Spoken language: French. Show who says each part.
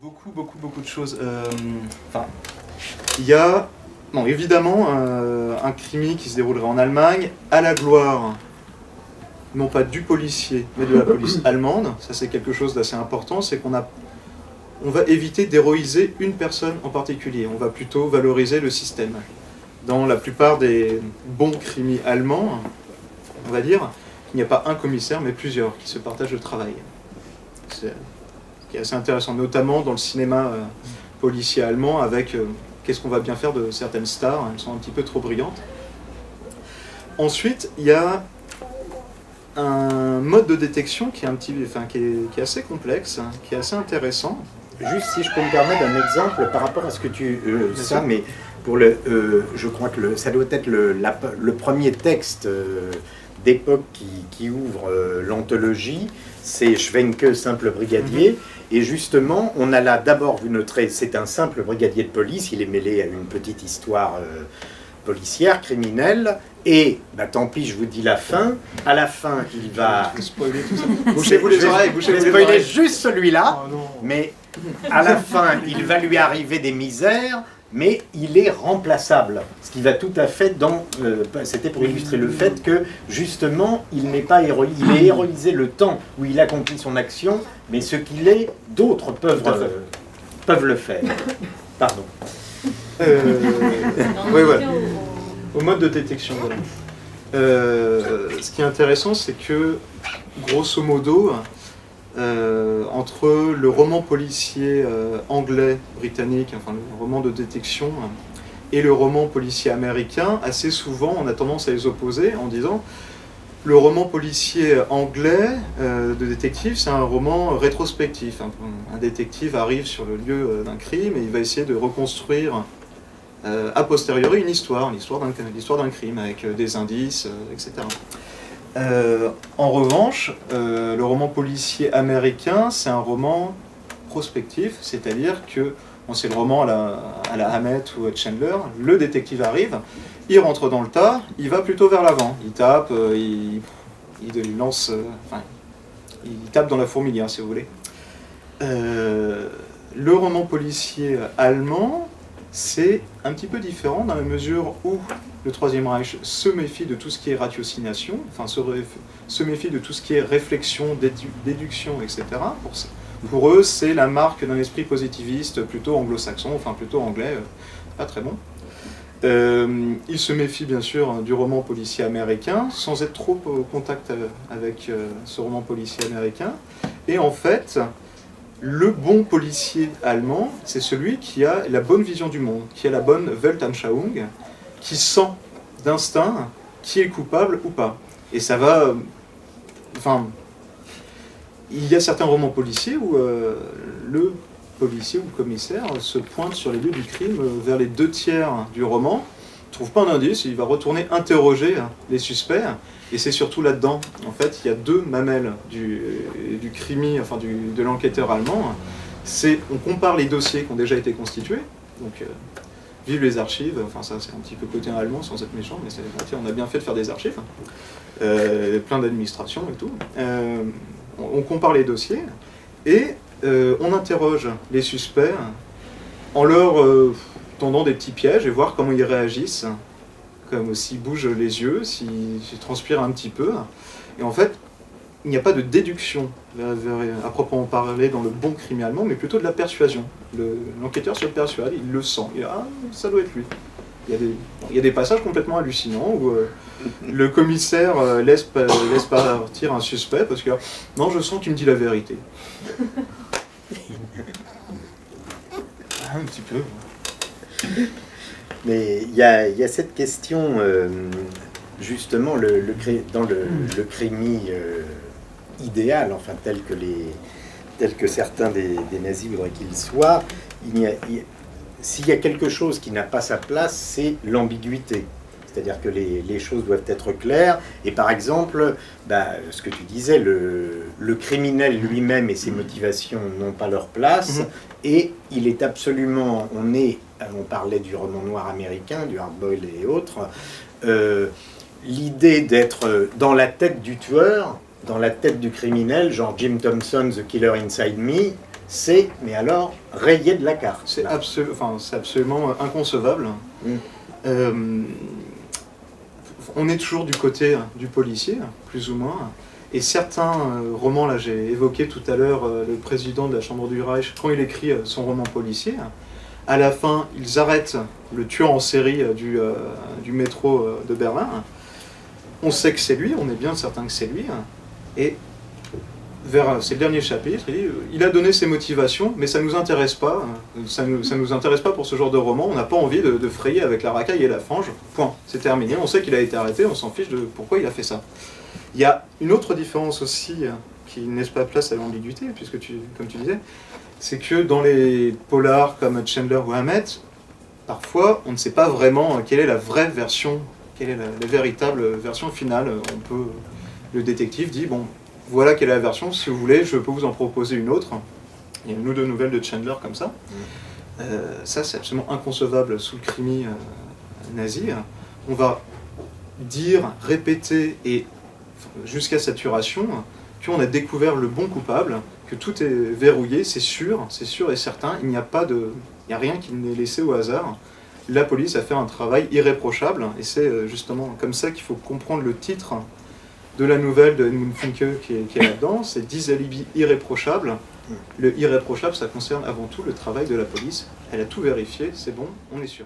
Speaker 1: Beaucoup de choses. Il y a, bon, évidemment, un crime qui se déroulerait en Allemagne, à la gloire, non pas du policier, mais de la police allemande. Ça, c'est quelque chose d'assez important, c'est qu'on va éviter d'héroïser une personne en particulier. On va plutôt valoriser le système. Dans la plupart des bons criminels allemands, on va dire, il n'y a pas un commissaire, mais plusieurs qui se partagent le travail. C'est ce qui est assez intéressant, notamment dans le cinéma policier allemand, avec qu'est-ce qu'on va bien faire de certaines stars, elles sont un petit peu trop brillantes. Ensuite, il y a un mode de détection qui est assez complexe, qui est assez intéressant.
Speaker 2: Juste si je peux me permettre un exemple par rapport à ce que tu... mais pour je crois que ça doit être le premier texte d'époque qui ouvre l'anthologie, c'est Schwenke, simple brigadier. Et justement, on a là d'abord vu c'est un simple brigadier de police, il est mêlé à une petite histoire policière, criminelle, et tant pis, je vous dis la fin. À la fin, il va...
Speaker 1: Spoiler tout ça. Bouchez-vous les oreilles,
Speaker 2: je vais spoiler juste celui-là, mais à la fin, il va lui arriver des misères, mais il est remplaçable. Ce qui va tout à fait dans... C'était pour illustrer le fait que, justement, il n'est pas héroïsé. Il est héroïsé le temps où il accomplit son action, mais ce qu'il est, d'autres peuvent le faire. Pardon.
Speaker 1: Oui, voilà. Au mode de détection, voilà. Ce qui est intéressant, c'est que, grosso modo, entre le roman policier anglais, britannique, enfin le roman de détection, et le roman policier américain, assez souvent on a tendance à les opposer en disant le roman policier anglais de détective, c'est un roman rétrospectif. Un détective arrive sur le lieu d'un crime et il va essayer de reconstruire a posteriori l'histoire d'un crime avec des indices, etc. En revanche, le roman policier américain, c'est un roman prospectif, c'est-à-dire que, c'est le roman à la Hammett ou à Chandler, le détective arrive, il rentre dans le tas, il va plutôt vers l'avant, il tape, il lance, il tape dans la fourmilière, si vous voulez. Le roman policier allemand, c'est un petit peu différent dans la mesure où le Troisième Reich se méfie de tout ce qui est ratiocination, se méfie de tout ce qui est réflexion, déduction, etc. Pour eux, c'est la marque d'un esprit positiviste plutôt anglo-saxon, plutôt anglais, pas très bon. Ils se méfient bien sûr du roman policier américain, sans être trop au contact avec ce roman policier américain. Et en fait, le bon policier allemand, c'est celui qui a la bonne vision du monde, qui a la bonne Weltanschauung, qui sent d'instinct qui est coupable ou pas. Et ça va... il y a certains romans policiers où le policier ou le commissaire se pointe sur les lieux du crime vers les 2/3 du roman, ne trouve pas un indice, il va retourner interroger les suspects, et c'est surtout là-dedans, en fait, il y a deux mamelles du crimi, de l'enquêteur allemand. On compare les dossiers qui ont déjà été constitués, donc vive les archives, ça c'est un petit peu côté allemand sans être méchant, mais on a bien fait de faire des archives, plein d'administrations et tout. On compare les dossiers, et on interroge les suspects en leur tendant des petits pièges et voir comment ils réagissent, comme s'ils bougent les yeux, s'ils transpirent un petit peu. Et en fait, il n'y a pas de déduction à proprement parler dans le bon crime allemand, mais plutôt de la persuasion. L'enquêteur se persuade, il le sent, et ça doit être lui. Il y a des passages complètement hallucinants où le commissaire laisse partir un suspect parce que non, je sens qu'il me dit la vérité. Un petit peu.
Speaker 2: Mais il y a cette question, justement, dans le crimi idéal, tel que certains des nazis voudraient qu'il soit, s'il y a quelque chose qui n'a pas sa place, c'est l'ambiguïté. C'est-à-dire que les choses doivent être claires. Et par exemple, ce que tu disais, le criminel lui-même et ses motivations n'ont pas leur place. Et il est absolument... On parlait du roman noir américain, du hard-boiled et autres. L'idée d'être dans la tête du tueur, dans la tête du criminel, genre Jim Thompson, The Killer Inside Me, c'est, mais alors, rayé de la carte.
Speaker 1: C'est
Speaker 2: là.
Speaker 1: absolument inconcevable.
Speaker 2: Mm.
Speaker 1: On est toujours du côté du policier, plus ou moins. Et certains romans, là j'ai évoqué tout à l'heure le président de la Chambre du Reich, quand il écrit son roman policier, à la fin ils arrêtent le tueur en série du métro de Berlin. On sait que c'est lui, on est bien certain que c'est lui. Et vers ses derniers chapitres, il a donné ses motivations, mais ça ne nous intéresse pas. Ça nous intéresse pas pour ce genre de roman. On n'a pas envie de frayer avec la racaille et la fange. Point. C'est terminé. On sait qu'il a été arrêté. On s'en fiche de pourquoi il a fait ça. Il y a une autre différence aussi qui ne laisse pas place à l'ambiguïté, puisque comme tu disais, c'est que dans les polars comme Chandler ou Hammett, parfois on ne sait pas vraiment quelle est la vraie version, quelle est la véritable version finale. Le détective dit bon. Voilà quelle est la version, si vous voulez, je peux vous en proposer une autre. Il y a une ou deux nouvelles de Chandler comme ça. Ça, c'est absolument inconcevable sous le crimi nazi. On va dire, répéter, et jusqu'à saturation, qu'on a découvert le bon coupable, que tout est verrouillé, c'est sûr et certain, il n'y a rien qui n'est laissé au hasard. La police a fait un travail irréprochable, et c'est justement comme ça qu'il faut comprendre le titre de la nouvelle de Edmund Finke qui est là-dedans, c'est 10 alibis irréprochables. Le irréprochable, ça concerne avant tout le travail de la police. Elle a tout vérifié, c'est bon, on est sûr.